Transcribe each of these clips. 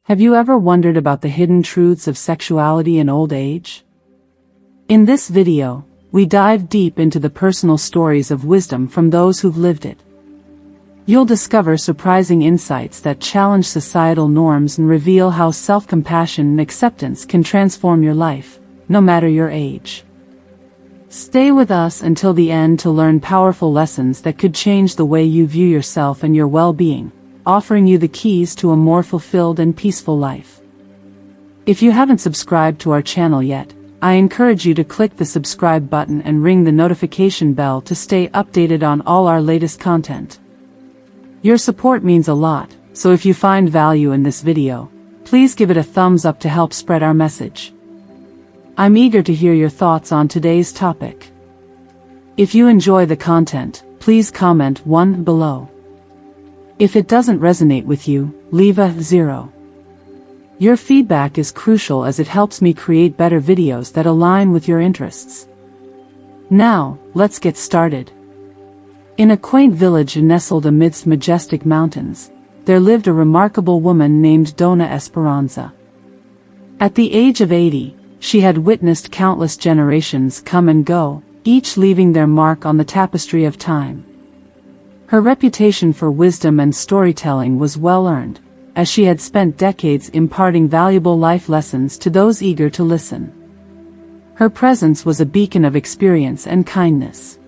Have you ever wondered about the hidden truths of sexuality in old age? In this video, we dive deep into the personal stories of wisdom from those who've lived it. You'll discover surprising insights that challenge societal norms and reveal how self-compassion and acceptance can transform your life, no matter your age. Stay with us until the end to learn powerful lessons that could change the way you view yourself and your well-being, offering you the keys to a more fulfilled and peaceful life. If you haven't subscribed to our channel yet, I encourage you to click the subscribe button and ring the notification bell to stay updated on all our latest content. Your support means a lot, so if you find value in this video, please give it a thumbs up to help spread our message. I'm eager to hear your thoughts on today's topic. If you enjoy the content, please comment 1 below. If it doesn't resonate with you, leave a 0. Your feedback is crucial as it helps me create better videos that align with your interests. Now, let's get started. In a quaint village nestled amidst majestic mountains, there lived a remarkable woman named Dona Esperanza. At the age of 80, she had witnessed countless generations come and go, each leaving their mark on the tapestry of time. Her reputation for wisdom and storytelling was well earned, as she had spent decades imparting valuable life lessons to those eager to listen. Her presence was a beacon of experience and kindness.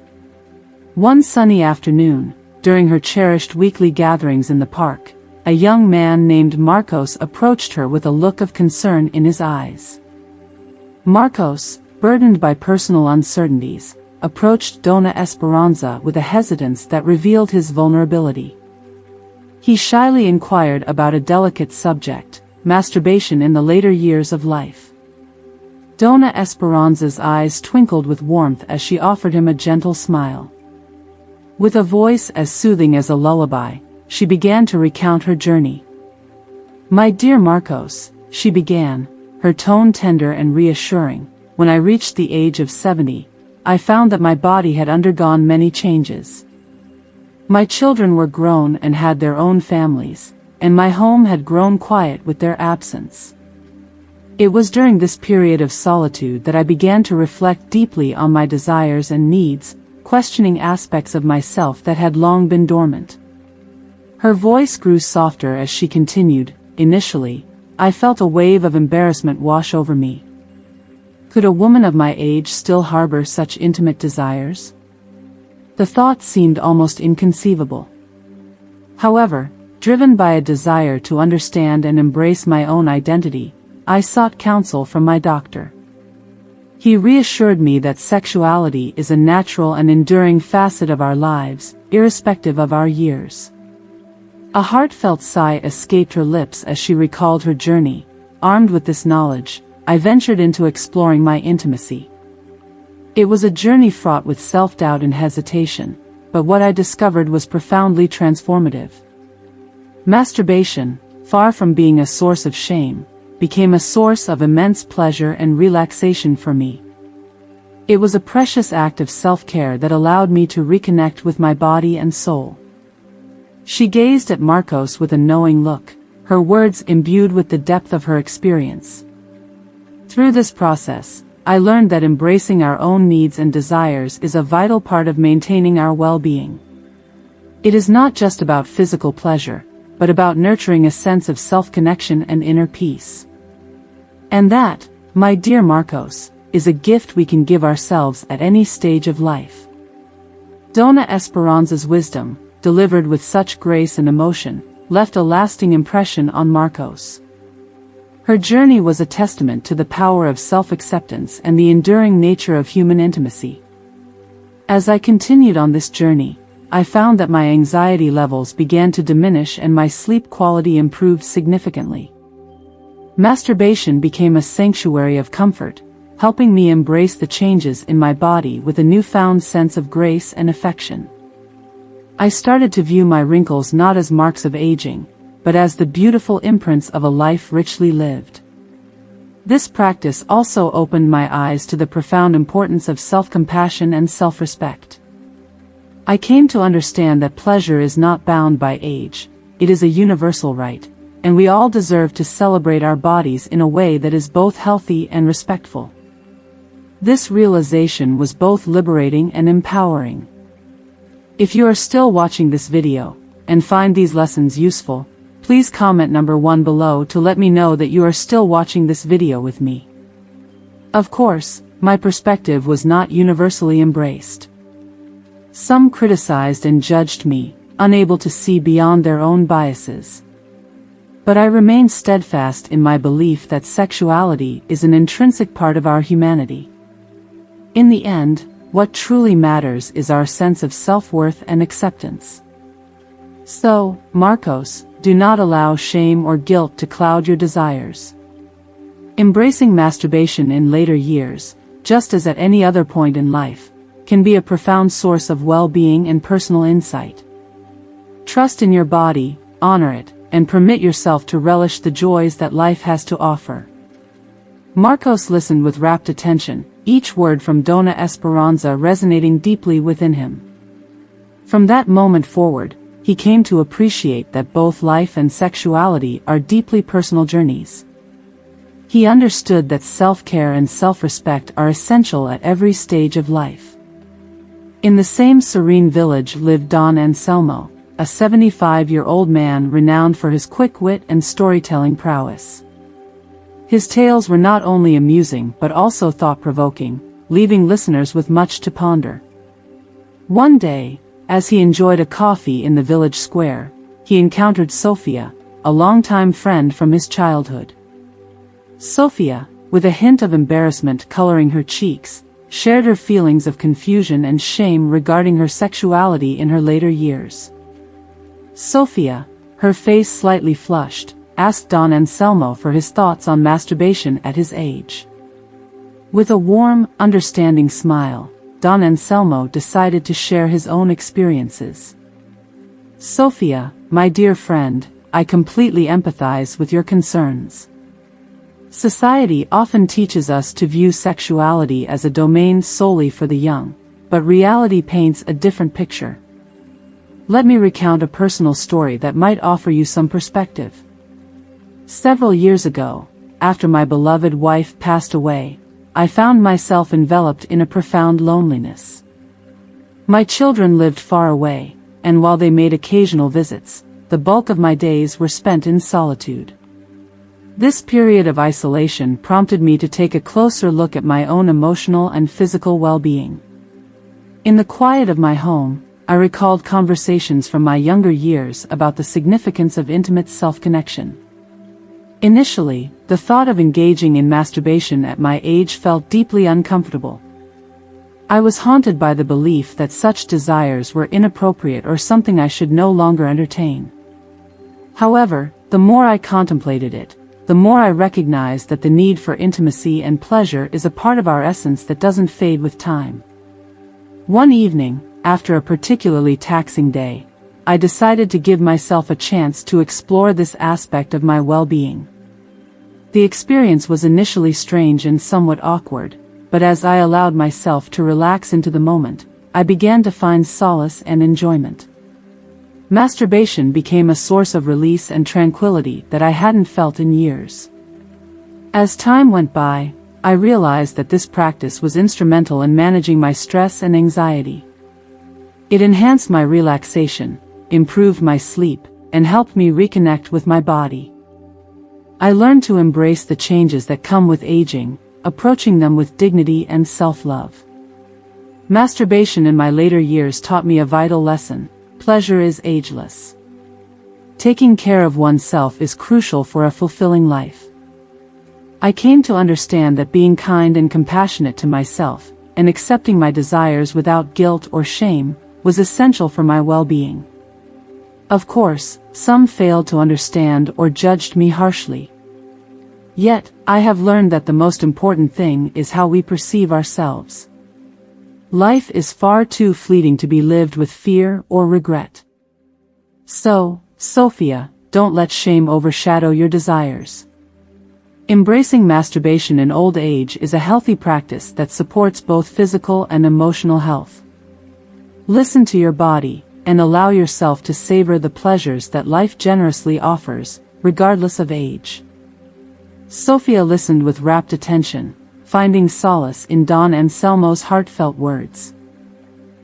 One sunny afternoon, during her cherished weekly gatherings in the park, a young man named Marcos approached her with a look of concern in his eyes. Marcos, burdened by personal uncertainties, approached Dona Esperanza with a hesitance that revealed his vulnerability. He shyly inquired about a delicate subject, masturbation in the later years of life. Dona Esperanza's eyes twinkled with warmth as she offered him a gentle smile. With a voice as soothing as a lullaby, she began to recount her journey. "My dear Marcos," she began, her tone tender and reassuring, "when I reached the age of 70, I found that my body had undergone many changes. My children were grown and had their own families, and my home had grown quiet with their absence. It was during this period of solitude that I began to reflect deeply on my desires and needs, questioning aspects of myself that had long been dormant." Her voice grew softer as she continued, "Initially, I felt a wave of embarrassment wash over me. Could a woman of my age still harbor such intimate desires? The thought seemed almost inconceivable. However, driven by a desire to understand and embrace my own identity, I sought counsel from my doctor. He reassured me that sexuality is a natural and enduring facet of our lives, irrespective of our years." A heartfelt sigh escaped her lips as she recalled her journey. Armed with this knowledge, I ventured into exploring my intimacy. It was a journey fraught with self-doubt and hesitation, but what I discovered was profoundly transformative. Masturbation, far from being a source of shame, became a source of immense pleasure and relaxation for me. It was a precious act of self-care that allowed me to reconnect with my body and soul. She gazed at Marcos with a knowing look, her words imbued with the depth of her experience. Through this process, I learned that embracing our own needs and desires is a vital part of maintaining our well-being. It is not just about physical pleasure, but about nurturing a sense of self-connection and inner peace. And that, my dear Marcos, is a gift we can give ourselves at any stage of life. Dona Esperanza's wisdom, delivered with such grace and emotion, left a lasting impression on Marcos. Her journey was a testament to the power of self-acceptance and the enduring nature of human intimacy. As I continued on this journey, I found that my anxiety levels began to diminish and my sleep quality improved significantly. Masturbation became a sanctuary of comfort, helping me embrace the changes in my body with a newfound sense of grace and affection. I started to view my wrinkles not as marks of aging, but as the beautiful imprints of a life richly lived. This practice also opened my eyes to the profound importance of self-compassion and self-respect. I came to understand that pleasure is not bound by age, it is a universal right, and we all deserve to celebrate our bodies in a way that is both healthy and respectful. This realization was both liberating and empowering. If you are still watching this video, and find these lessons useful, please comment number 1 below to let me know that you are still watching this video with me. Of course, my perspective was not universally embraced. Some criticized and judged me, unable to see beyond their own biases. But I remained steadfast in my belief that sexuality is an intrinsic part of our humanity. In the end, what truly matters is our sense of self-worth and acceptance. So, Marcos, do not allow shame or guilt to cloud your desires. Embracing masturbation in later years, just as at any other point in life, can be a profound source of well-being and personal insight. Trust in your body, honor it, and permit yourself to relish the joys that life has to offer. Marcos listened with rapt attention, each word from Dona Esperanza resonating deeply within him. From that moment forward, he came to appreciate that both life and sexuality are deeply personal journeys. He understood that self-care and self-respect are essential at every stage of life. In the same serene village lived Don Anselmo, a 75-year-old man renowned for his quick wit and storytelling prowess. His tales were not only amusing but also thought-provoking, leaving listeners with much to ponder. One day, as he enjoyed a coffee in the village square, he encountered Sofia, a longtime friend from his childhood. Sofia, with a hint of embarrassment coloring her cheeks, shared her feelings of confusion and shame regarding her sexuality in her later years. Sofia, her face slightly flushed, asked Don Anselmo for his thoughts on masturbation at his age. With a warm, understanding smile, Don Anselmo decided to share his own experiences. Sofia, my dear friend, I completely empathize with your concerns. Society often teaches us to view sexuality as a domain solely for the young, but reality paints a different picture. Let me recount a personal story that might offer you some perspective. Several years ago, after my beloved wife passed away, I found myself enveloped in a profound loneliness. My children lived far away, and while they made occasional visits, the bulk of my days were spent in solitude. This period of isolation prompted me to take a closer look at my own emotional and physical well-being. In the quiet of my home, I recalled conversations from my younger years about the significance of intimate self-connection. Initially, the thought of engaging in masturbation at my age felt deeply uncomfortable. I was haunted by the belief that such desires were inappropriate or something I should no longer entertain. However, the more I contemplated it, the more I recognized that the need for intimacy and pleasure is a part of our essence that doesn't fade with time. One evening, after a particularly taxing day, I decided to give myself a chance to explore this aspect of my well-being. The experience was initially strange and somewhat awkward, but as I allowed myself to relax into the moment, I began to find solace and enjoyment. Masturbation became a source of release and tranquility that I hadn't felt in years. As time went by, I realized that this practice was instrumental in managing my stress and anxiety. It enhanced my relaxation, improved my sleep, and helped me reconnect with my body. I learned to embrace the changes that come with aging, approaching them with dignity and self-love. Masturbation in my later years taught me a vital lesson: pleasure is ageless. Taking care of oneself is crucial for a fulfilling life. I came to understand that being kind and compassionate to myself, and accepting my desires without guilt or shame, was essential for my well-being. Of course, some failed to understand or judged me harshly. Yet, I have learned that the most important thing is how we perceive ourselves. Life is far too fleeting to be lived with fear or regret. So, Sophia, don't let shame overshadow your desires. Embracing masturbation in old age is a healthy practice that supports both physical and emotional health. Listen to your body, and allow yourself to savor the pleasures that life generously offers, regardless of age. Sophia listened with rapt attention, finding solace in Don Anselmo's heartfelt words.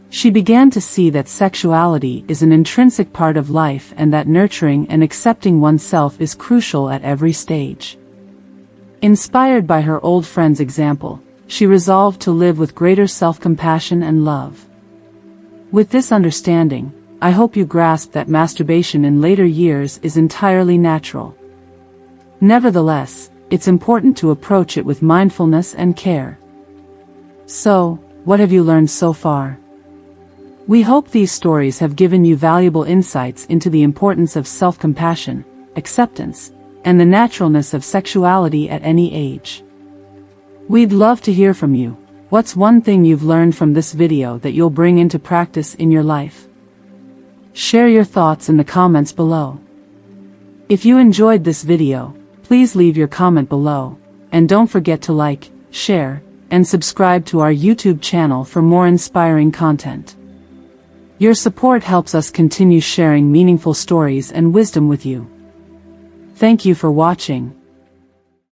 She began to see that sexuality is an intrinsic part of life and that nurturing and accepting oneself is crucial at every stage. Inspired by her old friend's example, she resolved to live with greater self-compassion and love. With this understanding, I hope you grasp that masturbation in later years is entirely natural. Nevertheless, it's important to approach it with mindfulness and care. So, what have you learned so far? We hope these stories have given you valuable insights into the importance of self-compassion, acceptance, and the naturalness of sexuality at any age. We'd love to hear from you. What's one thing you've learned from this video that you'll bring into practice in your life? Share your thoughts in the comments below. If you enjoyed this video, please leave your comment below, and don't forget to like, share, and subscribe to our YouTube channel for more inspiring content. Your support helps us continue sharing meaningful stories and wisdom with you. Thank you for watching.